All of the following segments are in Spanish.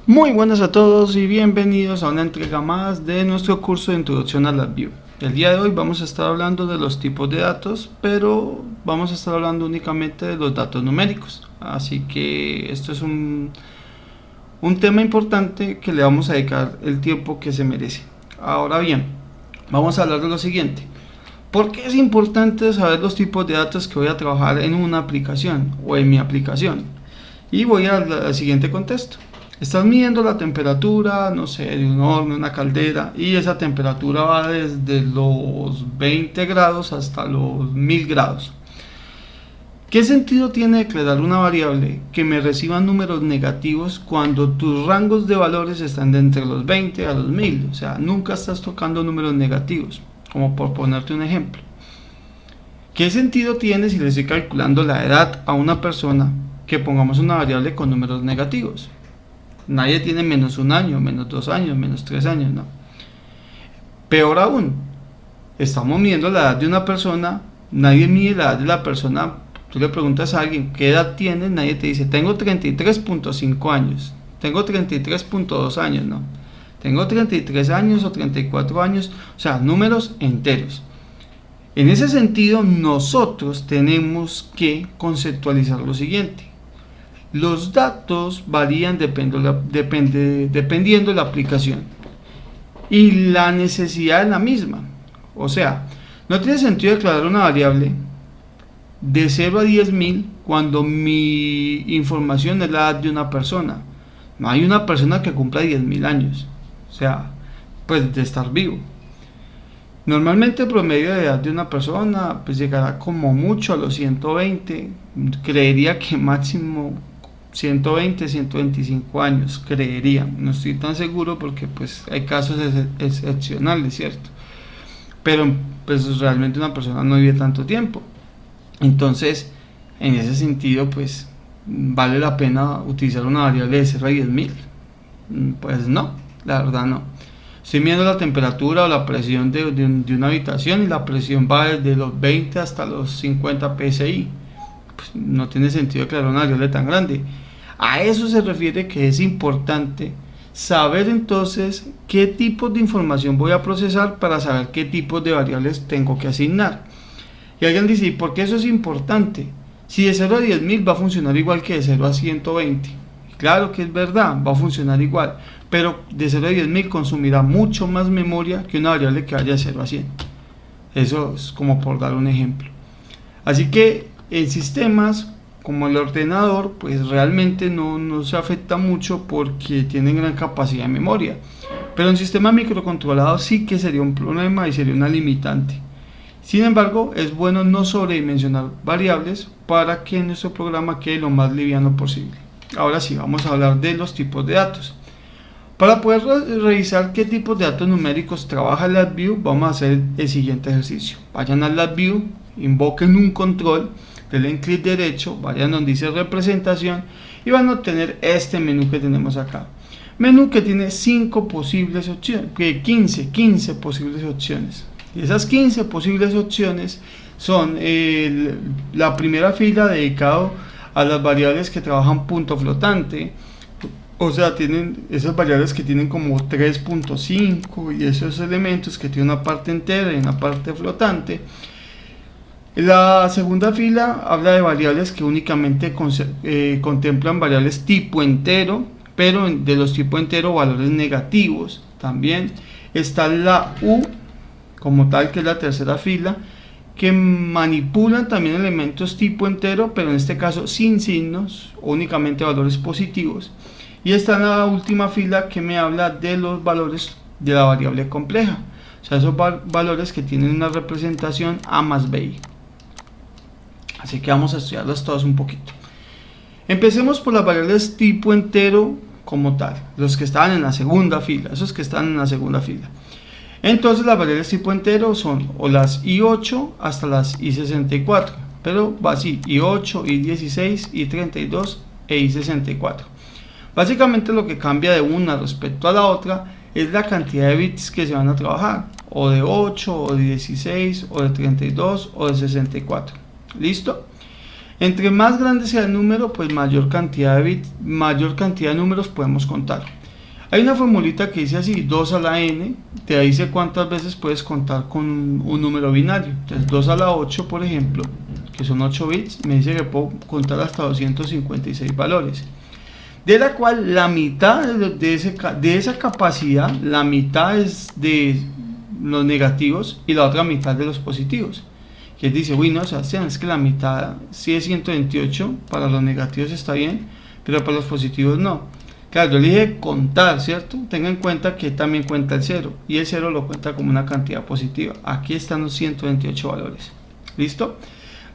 Muy buenas a todos y bienvenidos a una entrega más de nuestro curso de Introducción a LabVIEW. El día de hoy vamos a estar hablando de los tipos de datos, pero vamos a estar hablando únicamente de los datos numéricos. Así que esto es un tema importante que le vamos a dedicar el tiempo que se merece. Ahora bien, vamos a hablar de lo siguiente. ¿Por qué es importante saber los tipos de datos que voy a trabajar en una aplicación o en mi aplicación? Y voy al siguiente contexto. Estás midiendo la temperatura, no sé, de un horno, una caldera, y esa temperatura va desde los 20 grados hasta los 1000 grados. ¿Qué sentido tiene declarar una variable que me reciba números negativos cuando tus rangos de valores están de entre los 20 a los 1000? O sea, nunca estás tocando números negativos, como por ponerte un ejemplo. ¿Qué sentido tiene si le estoy calculando la edad a una persona que pongamos una variable con números negativos? Nadie tiene menos 1 año, menos 2 años, menos 3 años, no. Peor aún, estamos midiendo la edad de una persona, nadie mide la edad de la persona. Tú le preguntas a alguien qué edad tienes, nadie te dice tengo 33.5 años, tengo 33.2 años, no. Tengo 33 años o 34 años, o sea, números enteros. En ese sentido, nosotros tenemos que conceptualizar lo siguiente. Los datos varían dependiendo de la aplicación y la necesidad es la misma. O sea, no tiene sentido declarar una variable de 0 a 10.000 cuando mi información es la edad de una persona. No hay una persona que cumpla 10.000 años, o sea, pues de estar vivo. Normalmente el promedio de edad de una persona pues llegará como mucho a los 120, creería que máximo 120, 125 años, creería, no estoy tan seguro porque pues hay casos excepcionales, ¿cierto? Pero pues realmente una persona no vive tanto tiempo. Entonces, en ese sentido, pues vale la pena utilizar una variable de 0 a 10.000. Pues no, la verdad no. Estoy midiendo la temperatura o la presión de una habitación y la presión va desde los 20 hasta los 50 psi. Pues no tiene sentido declarar una variable tan grande. A eso se refiere que es importante saber entonces qué tipos de información voy a procesar para saber qué tipos de variables tengo que asignar. Y alguien dice, ¿y por qué eso es importante? Si de 0 a 10.000 va a funcionar igual que de 0 a 120. Claro que es verdad, va a funcionar igual, pero de 0 a 10.000 consumirá mucho más memoria que una variable que vaya de 0 a 100. Eso es como por dar un ejemplo. Así que en sistemas como el ordenador, pues realmente no se afecta mucho porque tienen gran capacidad de memoria. Pero en sistemas microcontrolados sí que sería un problema y sería una limitante. Sin embargo, es bueno no sobredimensionar variables para que nuestro programa quede lo más liviano posible. Ahora sí, vamos a hablar de los tipos de datos. Para poder revisar qué tipos de datos numéricos trabaja LabVIEW, vamos a hacer el siguiente ejercicio. Vayan a LabVIEW, invoquen un control, denle clic derecho, vayan donde dice representación y van a obtener este menú que tenemos acá. Menú que tiene 5 posibles opciones, 15 posibles opciones. Y esas 15 posibles opciones son la primera fila dedicado a las variables que trabajan punto flotante. O sea, tienen esas variables que tienen como 3.5 y esos elementos que tienen una parte entera y una parte flotante. La segunda fila habla de variables que únicamente contemplan variables tipo entero, pero de los tipo entero valores negativos. También está la U como tal, que es la tercera fila, que manipulan también elementos tipo entero, pero en este caso sin signos, únicamente valores positivos. Y está la última fila que me habla de los valores de la variable compleja, o sea, esos valores que tienen una representación A más B. Así que vamos a estudiarlas todas un poquito. Empecemos por las variables tipo entero como tal, los que estaban en la segunda fila, esos que están en la segunda fila. Entonces las variables tipo entero son o las i8 hasta las i64, pero va así, i8, i16, i32 e i64. Básicamente lo que cambia de una respecto a la otra es la cantidad de bits que se van a trabajar, o de 8, o de 16, o de 32, o de 64. ¿Listo? Entre más grande sea el número, pues mayor cantidad de bits, mayor cantidad de números podemos contar. Hay una formulita que dice así: 2 a la n, te dice cuántas veces puedes contar con un número binario. Entonces 2 a la 8, por ejemplo, que son 8 bits, me dice que puedo contar hasta 256 valores, de la cual la mitad de esa capacidad, la mitad es de los negativos y la otra mitad de los positivos. Que dice, uy, no, Sebastián, es que la mitad sí es 128, para los negativos está bien, pero para los positivos no. Claro, yo le dije contar, ¿cierto? Tenga en cuenta que también cuenta el 0, y el 0 lo cuenta como una cantidad positiva. Aquí están los 128 valores. ¿Listo?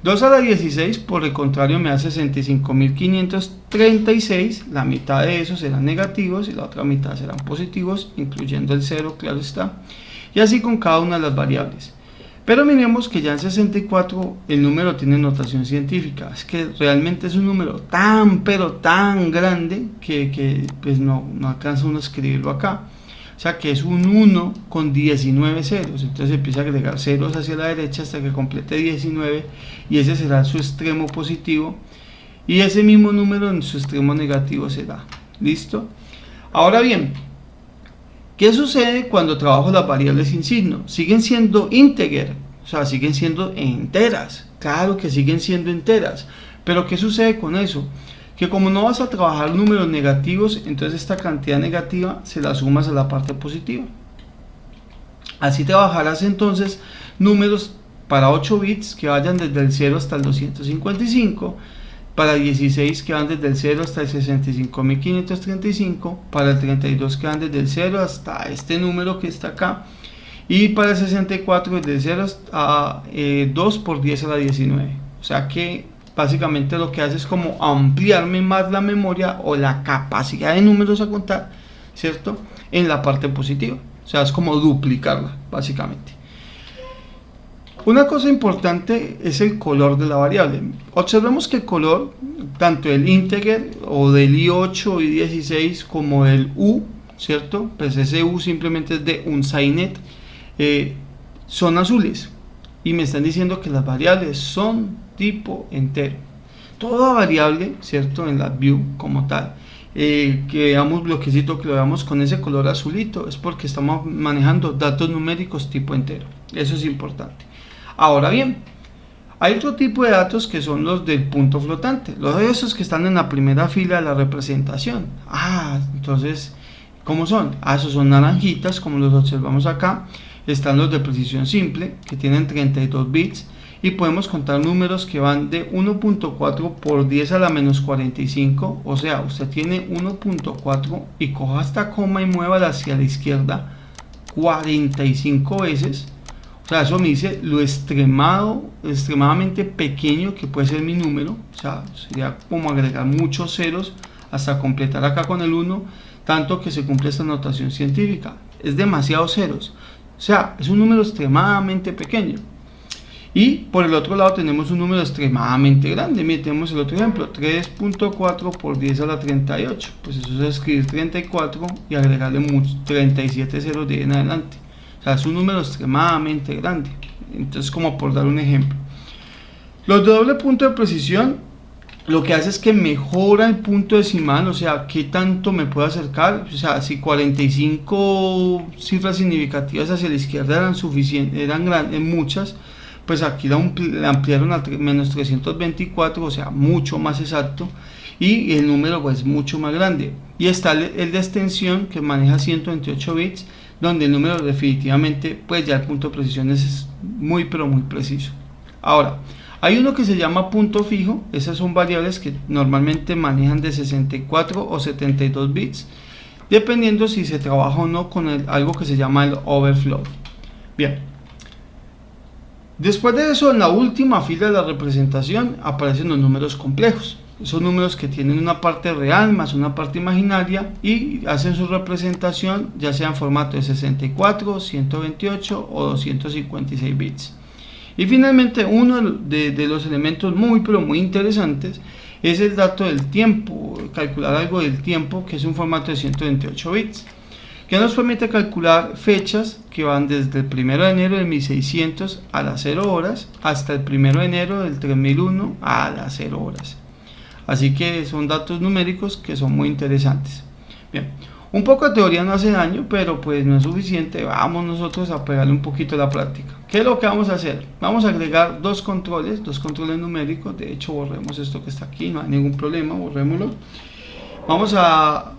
2 a la 16, por el contrario, me da 65.536, la mitad de esos serán negativos y la otra mitad serán positivos, incluyendo el 0, claro está, y así con cada una de las variables. Pero miremos que ya en 64 el número tiene notación científica, es que realmente es un número tan, pero tan grande que pues no alcanza uno a escribirlo acá. O sea que es un 1 con 19 ceros, entonces empieza a agregar ceros hacia la derecha hasta que complete 19, y ese será su extremo positivo, y ese mismo número en su extremo negativo será. ¿Listo? Ahora bien, ¿qué sucede cuando trabajo las variables sin signo? Siguen siendo integer, o sea, siguen siendo enteras, claro que siguen siendo enteras, pero ¿qué sucede con eso? Que como no vas a trabajar números negativos, entonces esta cantidad negativa se la sumas a la parte positiva. Así trabajarás entonces números para 8 bits que vayan desde el 0 hasta el 255, para 16 que van desde el 0 hasta el 65.535, para el 32 que van desde el 0 hasta este número que está acá, y para el 64 desde el 0 hasta 2 por 10 a la 19. O sea que básicamente lo que hace es como ampliarme más la memoria o la capacidad de números a contar, ¿cierto? En la parte positiva, o sea, es como duplicarla, básicamente. Una cosa importante es el color de la variable. Observemos que el color, tanto del integer o del i8 y 16 como del u, ¿cierto? Pues ese u simplemente es de unsigned, son azules, y me están diciendo que las variables son tipo entero. Toda variable, ¿cierto? En la view como tal, que veamos bloquecito, que lo veamos con ese color azulito, es porque estamos manejando datos numéricos tipo entero. Eso es importante. Ahora bien, hay otro tipo de datos que son los del punto flotante, los de esos que están en la primera fila de la representación. Entonces, ¿cómo son? Esos son naranjitas, como los observamos acá. Están los de precisión simple, que tienen 32 bits, y podemos contar números que van de 1.4 por 10 a la menos 45, o sea, usted tiene 1.4 y coja esta coma y muévala hacia la izquierda 45 veces. O sea, eso me dice lo extremadamente pequeño que puede ser mi número. O sea, sería como agregar muchos ceros hasta completar acá con el 1, tanto que se cumple esta notación científica. Es demasiados ceros. O sea, es un número extremadamente pequeño. Y por el otro lado tenemos un número extremadamente grande. Miren, tenemos el otro ejemplo, 3.4 por 10 a la 38. Pues eso es escribir 34 y agregarle 37 ceros de ahí en adelante. O sea, es un número extremadamente grande. Entonces, como por dar un ejemplo, los de doble punto de precisión lo que hace es que mejora el punto decimal, o sea, qué tanto me puedo acercar. O sea, si 45 cifras significativas hacia la izquierda eran suficientes, eran grandes, muchas, pues aquí la ampliaron a menos 324, o sea, mucho más exacto, y el número pues mucho más grande. Y está el de extensión, que maneja 128 bits, donde el número definitivamente, pues ya el punto de precisión es muy pero muy preciso. Ahora, hay uno que se llama punto fijo. Esas son variables que normalmente manejan de 64 o 72 bits, dependiendo si se trabaja o no con algo que se llama el overflow. Bien, después de eso, en la última fila de la representación aparecen los números complejos. Esos números que tienen una parte real más una parte imaginaria y hacen su representación ya sea en formato de 64, 128 o 256 bits. Y finalmente, uno de los elementos muy pero muy interesantes es el dato del tiempo, calcular algo del tiempo, que es un formato de 128 bits. que nos permite calcular fechas que van desde el 1 de enero de 1600 a las 0 horas hasta el 1 de enero del 3001 a las 0 horas. Así que son datos numéricos que son muy interesantes. Bien, un poco de teoría no hace daño, pero pues no es suficiente. Vamos nosotros a pegarle un poquito a la práctica. ¿Qué es lo que vamos a hacer? Vamos a agregar dos controles numéricos. De hecho, borremos esto que está aquí, no hay ningún problema, borrémoslo. Vamos a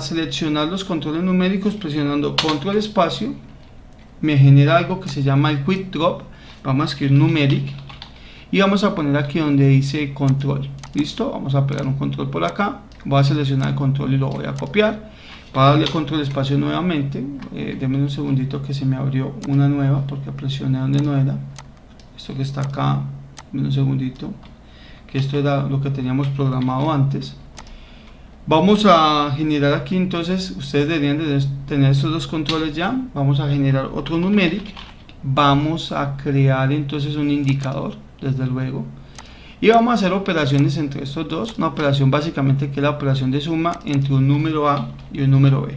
seleccionar los controles numéricos presionando control espacio. Me genera algo que se llama el quick drop. Vamos a escribir numeric y vamos a poner aquí donde dice control. Listo, vamos a pegar un control por acá. Voy a seleccionar el control y lo voy a copiar. Para darle control espacio nuevamente, denme un segundito que se me abrió una nueva porque presioné donde no era. Esto que está acá, denme un segundito, que esto era lo que teníamos programado antes. Vamos a generar aquí, entonces ustedes deberían de tener estos dos controles ya. Vamos a generar otro numeric. Vamos a crear entonces un indicador, desde luego. Y vamos a hacer operaciones entre estos dos. Una operación básicamente que es la operación de suma entre un número A y un número B.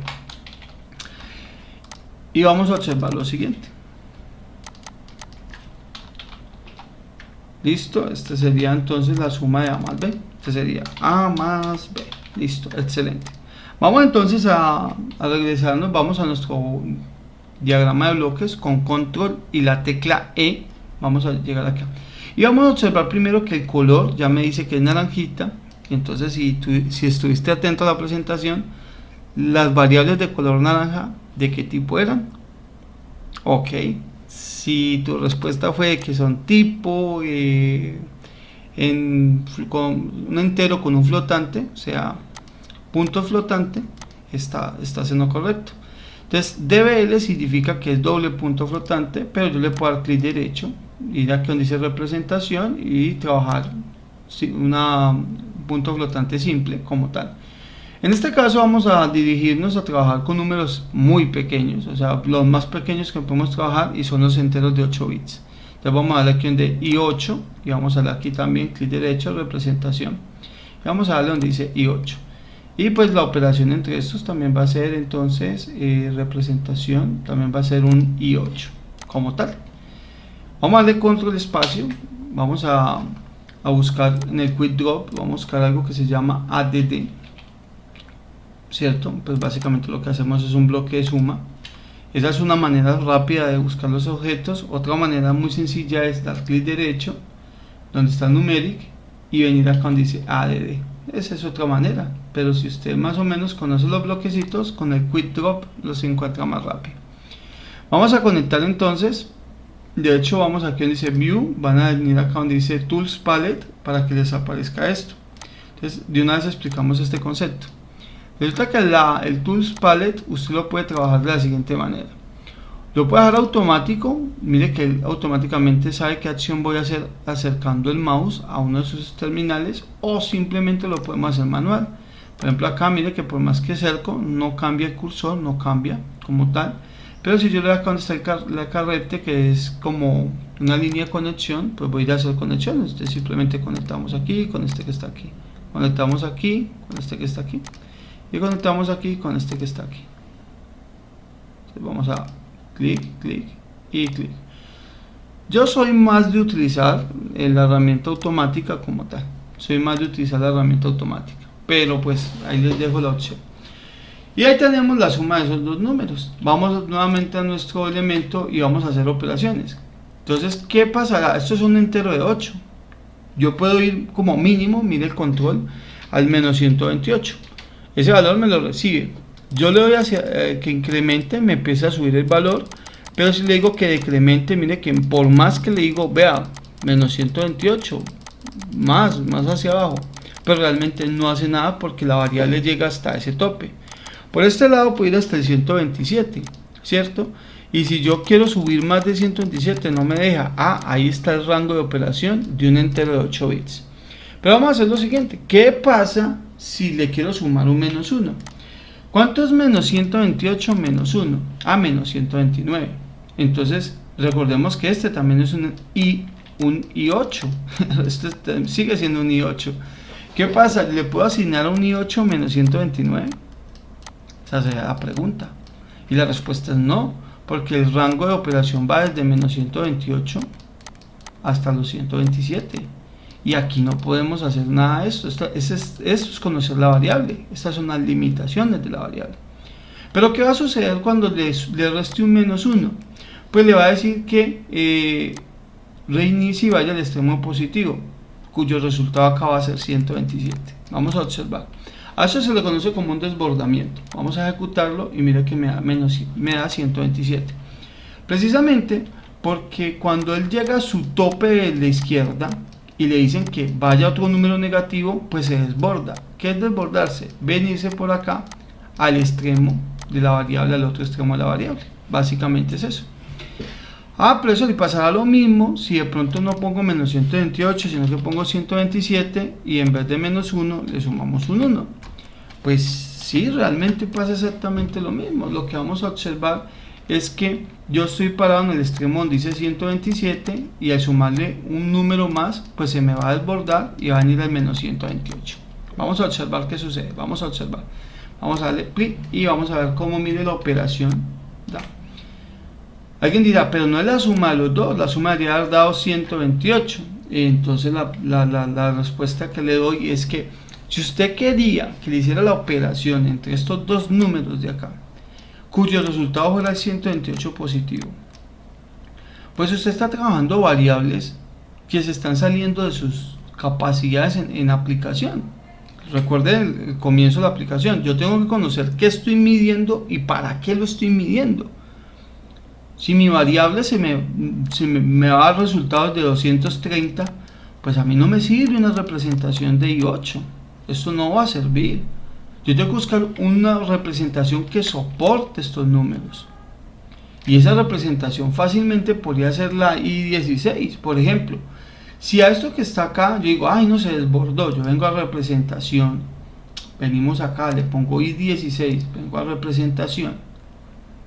Y vamos a observar lo siguiente. Listo, este sería entonces la suma de A más B. Este sería A más B. Listo, excelente. Vamos entonces a regresarnos, vamos a nuestro diagrama de bloques con control y la tecla E. Vamos a llegar acá. Y vamos a observar primero que el color ya me dice que es naranjita. Entonces si estuviste atento a la presentación, las variables de color naranja, ¿de qué tipo eran? Ok, si tu respuesta fue que son tipo con un entero con un flotante, o sea, punto flotante, está siendo correcto. Entonces DBL significa que es doble punto flotante, pero yo le puedo dar clic derecho, ir aquí donde dice representación y trabajar un punto flotante simple como tal. En este caso vamos a dirigirnos a trabajar con números muy pequeños, o sea, los más pequeños que podemos trabajar, y son los enteros de 8 bits. Entonces vamos a darle aquí donde I8 y vamos a darle aquí también clic derecho, representación, y vamos a darle donde dice I8. Y pues la operación entre estos también va a ser entonces representación, también va a ser un I8 como tal. Vamos a darle control espacio, vamos a buscar en el quick drop, vamos a buscar algo que se llama ADD, ¿cierto? Pues básicamente lo que hacemos es un bloque de suma. Esa es una manera rápida de buscar los objetos. Otra manera muy sencilla es dar clic derecho donde está numeric y venir acá donde dice ADD. Esa es otra manera, pero si usted más o menos conoce los bloquecitos, con el quick drop los encuentra más rápido. Vamos a conectar entonces. De hecho vamos aquí donde dice view, van a venir acá donde dice tools palette para que les aparezca esto. Entonces de una vez explicamos este concepto. Resulta que el tools palette usted lo puede trabajar de la siguiente manera. Lo puede dejar automático, mire que él automáticamente sabe qué acción voy a hacer acercando el mouse a uno de sus terminales, o simplemente lo podemos hacer manual. Por ejemplo acá mire que por más que acerco no cambia el cursor, no cambia como tal. Pero si yo le doy acá donde está la carrete, que es como una línea de conexión, pues voy a ir a hacer conexiones. Entonces simplemente conectamos aquí con este que está aquí, conectamos aquí con este que está aquí, y conectamos aquí con este que está aquí. Entonces vamos a clic, clic y clic. Yo soy más de utilizar la herramienta automática como tal, soy más de utilizar la herramienta automática, pero pues ahí les dejo la opción. Y ahí tenemos la suma de esos dos números. Vamos nuevamente a nuestro elemento y vamos a hacer operaciones. Entonces, ¿qué pasará? Esto es un entero de 8. Yo puedo ir como mínimo, mire el control, al menos 128. Ese valor me lo recibe. Yo le doy hacia que incremente, me empieza a subir el valor. Pero si le digo que decremente, mire que por más que le digo, vea, menos 128, más hacia abajo, pero realmente no hace nada porque la variable llega hasta ese tope. Por este lado puedo ir hasta el 127, ¿cierto? Y si yo quiero subir más de 127 no me deja. Ahí está el rango de operación de un entero de 8 bits. Pero vamos a hacer lo siguiente. ¿Qué pasa si le quiero sumar un menos 1? ¿Cuánto es menos 128 menos 1? Menos 129. Entonces recordemos que este también es un I8. Este sigue siendo un I8. ¿Qué pasa? ¿Le puedo asignar a un I8 menos 129? Esa sería la pregunta. Y la respuesta es no, porque el rango de operación va desde menos 128 hasta los 127. Y aquí no podemos hacer nada de esto. Esto es conocer la variable. Estas son las limitaciones de la variable. Pero ¿qué va a suceder cuando le reste un menos 1? Pues le va a decir que reinicie y vaya al extremo positivo, cuyo resultado acá va a ser 127. Vamos a observar. A eso se le conoce como un desbordamiento. Vamos a ejecutarlo y mira que me da 127. Precisamente porque cuando él llega a su tope de la izquierda y le dicen que vaya a otro número negativo, pues se desborda. ¿Qué es desbordarse? Venirse por acá al extremo de la variable, al otro extremo de la variable. Básicamente es eso. Pero eso le pasará lo mismo si de pronto no pongo menos 128, sino que pongo 127 y en vez de menos 1 le sumamos un 1. Pues sí, realmente pasa exactamente lo mismo. Lo que vamos a observar es que yo estoy parado en el extremo donde dice 127 y al sumarle un número más, pues se me va a desbordar y va a venir al menos 128. Vamos a observar qué sucede. Vamos a observar. Vamos a darle clic y vamos a ver cómo mide la operación. Alguien dirá, pero no es la suma de los dos, la suma debería haber dado 128. Entonces la respuesta que le doy es que si usted quería que le hiciera la operación entre estos dos números de acá, cuyo resultado fuera el 128 positivo, pues usted está trabajando variables que se están saliendo de sus capacidades en aplicación. Recuerden el comienzo de la aplicación, yo tengo que conocer qué estoy midiendo y para qué lo estoy midiendo. Si mi variable me va a dar resultados de 230, pues a mí no me sirve una representación de I8. Esto no va a servir. Yo tengo que buscar una representación que soporte estos números. Y esa representación fácilmente podría ser la I16. Por ejemplo, si a esto que está acá, yo digo, ay, no se desbordó, yo vengo a representación. Venimos acá, le pongo I16, vengo a representación.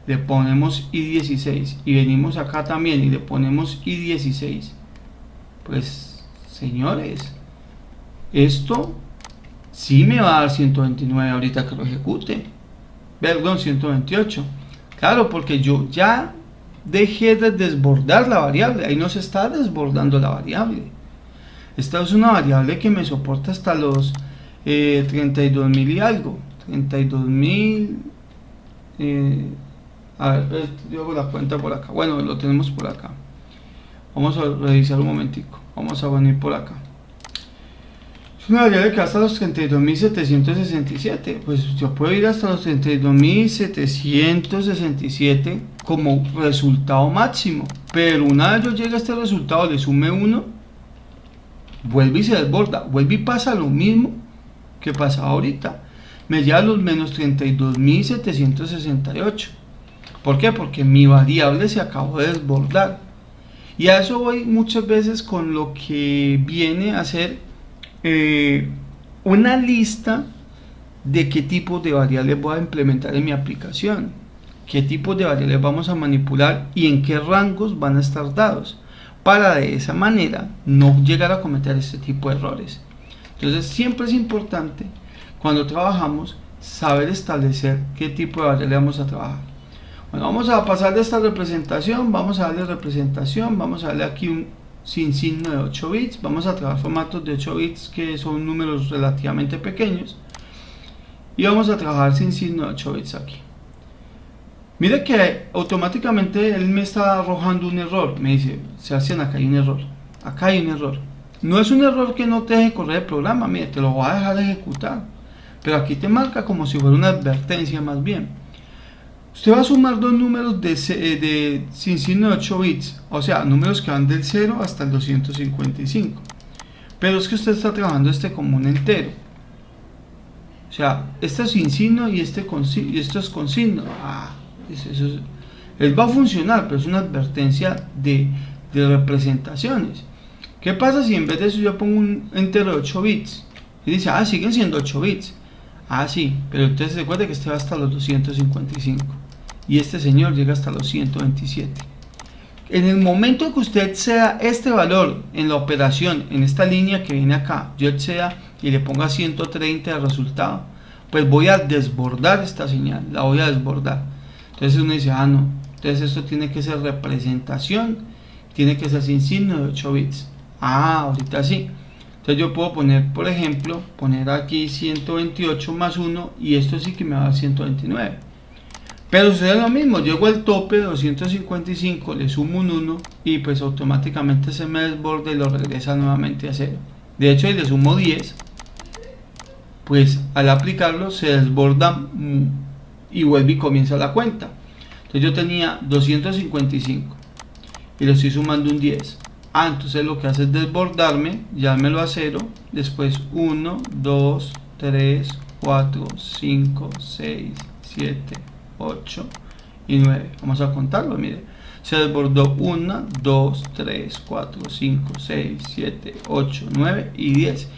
Le ponemos I16 y venimos acá también y le ponemos I16. Pues, señores, esto sí me va a dar 129 ahorita que lo ejecute. Perdón, 128. Claro, porque yo ya dejé de desbordar la variable. Ahí no se está desbordando la variable. Esta es una variable que me soporta hasta los 32.000 y algo. 32.000. A ver, yo hago la cuenta por acá. Bueno, lo tenemos por acá. Vamos a revisar un momentico. Vamos a venir por acá. Es una variable que va hasta los 32.767. Pues yo puedo ir hasta los 32.767 como resultado máximo. Pero una vez yo llegue a este resultado, le sume 1, vuelve y se desborda. Vuelve y pasa lo mismo que pasaba ahorita. Me lleva a los menos 32.768. ¿Por qué? Porque mi variable se acabó de desbordar. Y a eso voy muchas veces con lo que viene a ser una lista de qué tipo de variables voy a implementar en mi aplicación, qué tipo de variables vamos a manipular y en qué rangos van a estar dados, para de esa manera no llegar a cometer este tipo de errores. Entonces siempre es importante cuando trabajamos saber establecer qué tipo de variable vamos a trabajar. Bueno, vamos a pasar de esta representación, vamos a darle representación, vamos a darle aquí un sin signo de 8 bits, vamos a trabajar formatos de 8 bits que son números relativamente pequeños y vamos a trabajar sin signo de 8 bits aquí. Mire que automáticamente él me está arrojando un error, me dice, Sebastián, acá hay un error, acá hay un error. No es un error que no te deje correr el programa, mire, te lo voy a dejar ejecutar, pero aquí te marca como si fuera una advertencia más bien. Usted va a sumar dos números sin signo de 8 bits, o sea, números que van del 0 hasta el 255. Pero es que usted está trabajando como un entero. O sea, este es sin signo y esto es con signo. Él va a funcionar, pero es una advertencia de representaciones. ¿Qué pasa si en vez de eso yo pongo un entero de 8 bits? Y dice, siguen siendo 8 bits. Sí, pero entonces recuerde que este va hasta los 255 y este señor llega hasta los 127. En el momento que usted exceda este valor en la operación, en esta línea que viene acá, yo exceda y le ponga 130 de resultado, pues voy a desbordar esta señal, la voy a desbordar. Entonces uno dice, ah no, entonces esto tiene que ser representación, tiene que ser sin signo de 8 bits. Ah, ahorita sí. Entonces yo puedo poner, por ejemplo, poner aquí 128 más 1 y esto sí que me va a dar 129. Pero sucede lo mismo, llego al tope de 255, le sumo un 1 y pues automáticamente se me desborda y lo regresa nuevamente a 0. De hecho, si le sumo 10, pues al aplicarlo se desborda y vuelve y comienza la cuenta. Entonces yo tenía 255 y le estoy sumando un 10. Ah, entonces lo que hace es desbordarme, llámelo a 0, después 1, 2, 3, 4, 5, 6, 7, 8 y 9. Vamos a contarlo, mire. Se desbordó 1, 2, 3, 4, 5, 6, 7, 8, 9 y 10,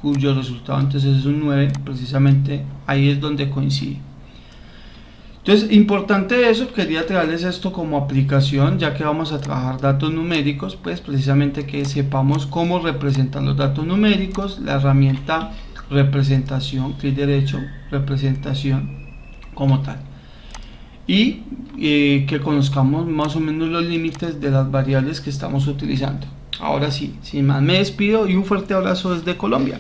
cuyo resultado entonces es un 9, precisamente ahí es donde coincide. Entonces, importante eso, quería traerles esto como aplicación, ya que vamos a trabajar datos numéricos, pues precisamente que sepamos cómo representar los datos numéricos, la herramienta representación, clic derecho, representación como tal. Y que conozcamos más o menos los límites de las variables que estamos utilizando. Ahora sí, sin más me despido y un fuerte abrazo desde Colombia.